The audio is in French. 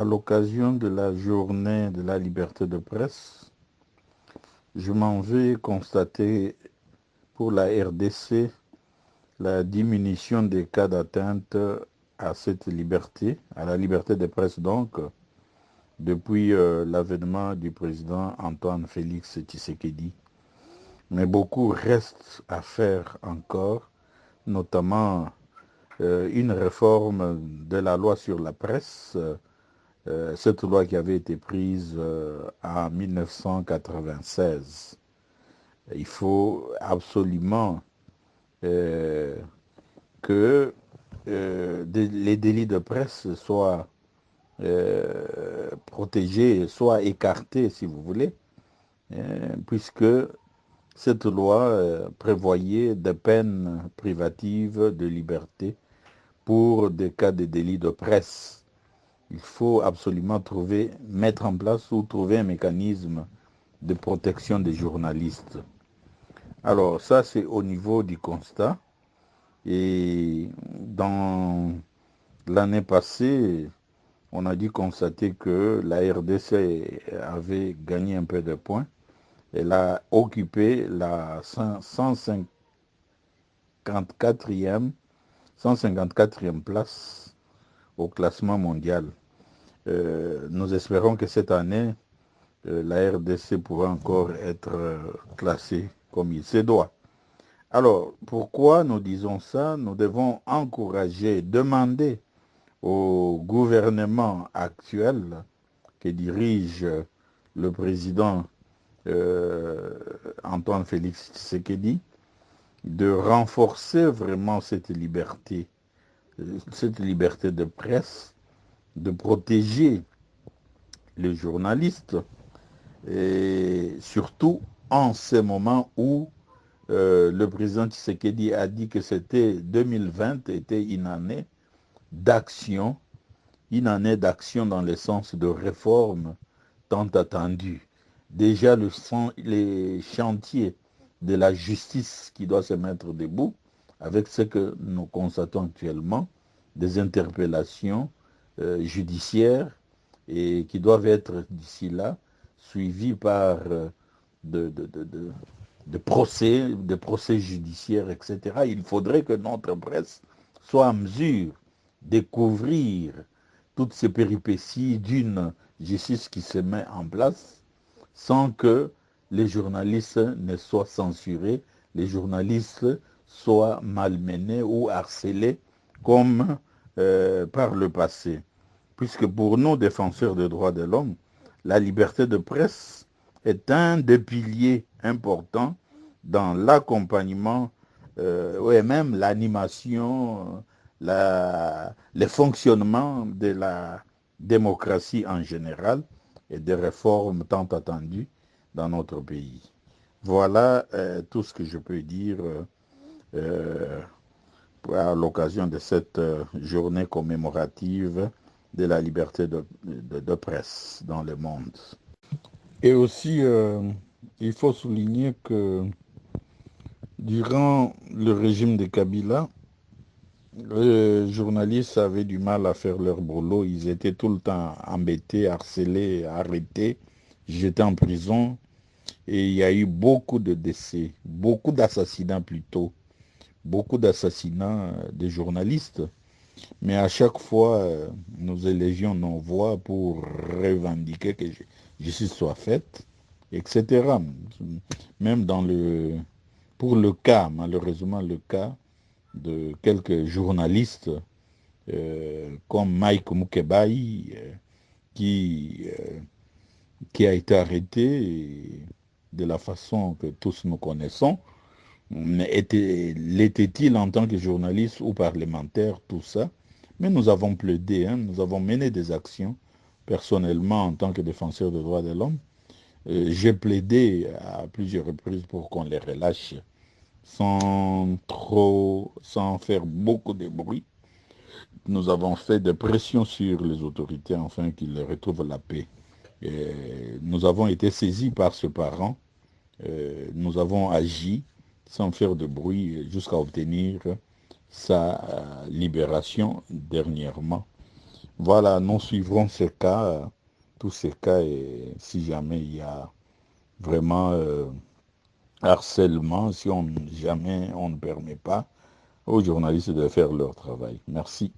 À l'occasion de la journée de la liberté de presse, je m'en vais constater pour la RDC la diminution des cas d'atteinte à cette liberté, à la liberté de presse donc, depuis l'avènement du président Antoine Félix Tshisekedi. Mais beaucoup reste à faire encore, notamment une réforme de la loi sur la presse, cette loi qui avait été prise en 1996. Il faut absolument que les délits de presse soient protégés, soient écartés, si vous voulez, puisque cette loi prévoyait des peines privatives de liberté pour des cas de délits de presse. Il faut absolument mettre en place ou trouver un mécanisme de protection des journalistes. Alors ça, c'est au niveau du constat. Et dans l'année passée, on a dû constater que la RDC avait gagné un peu de points. Elle a occupé la 154e place au classement mondial. Nous espérons que cette année, la RDC pourra encore être classée comme il se doit. Alors, pourquoi nous disons ça? Nous devons encourager, demander au gouvernement actuel que dirige le président Antoine Félix Tshisekedi de renforcer vraiment cette liberté de presse, de protéger les journalistes, et surtout en ces moments où le président Tshisekedi a dit que c'était 2020 était une année d'action, dans le sens de réforme tant attendue. Déjà les chantiers de la justice qui doit se mettre debout avec ce que nous constatons actuellement, des interpellations judiciaires et qui doivent être d'ici là suivies par de procès judiciaires, etc. Il faudrait que notre presse soit en mesure de couvrir toutes ces péripéties d'une justice qui se met en place sans que les journalistes ne soient censurés, les journalistes soient malmenés ou harcelés comme par le passé. Puisque pour nous, défenseurs des droits de l'homme, la liberté de presse est un des piliers importants dans l'accompagnement et même l'animation, le fonctionnement de la démocratie en général et des réformes tant attendues dans notre pays. Voilà tout ce que je peux dire à l'occasion de cette journée commémorative de la liberté de presse dans le monde. Et aussi, il faut souligner que durant le régime de Kabila, les journalistes avaient du mal à faire leur boulot. Ils étaient tout le temps embêtés, harcelés, arrêtés, jetés en prison. Et il y a eu beaucoup de décès, beaucoup d'assassinats plutôt, beaucoup d'assassinats de journalistes. Mais à chaque fois, nous élegions nos voix pour revendiquer que justice soit faite, etc. Même pour le cas, malheureusement, le cas de quelques journalistes comme Mike Mukebai, qui, euh, qui a été arrêté de la façon que tous nous connaissons. L'était-il en tant que journaliste ou parlementaire, tout ça? Mais nous avons plaidé, hein, nous avons mené des actions. Personnellement, en tant que défenseur des droits de l'homme, j'ai plaidé à plusieurs reprises pour qu'on les relâche sans faire beaucoup de bruit. Nous avons fait des pressions sur les autorités afin qu'ils retrouvent la paix. Et nous avons été saisis par ce parent. Nous avons agi sans faire de bruit jusqu'à obtenir sa libération dernièrement. Voilà, nous suivrons ces cas, tous ces cas, et si jamais il y a vraiment harcèlement, si on jamais on ne permet pas aux journalistes de faire leur travail. Merci.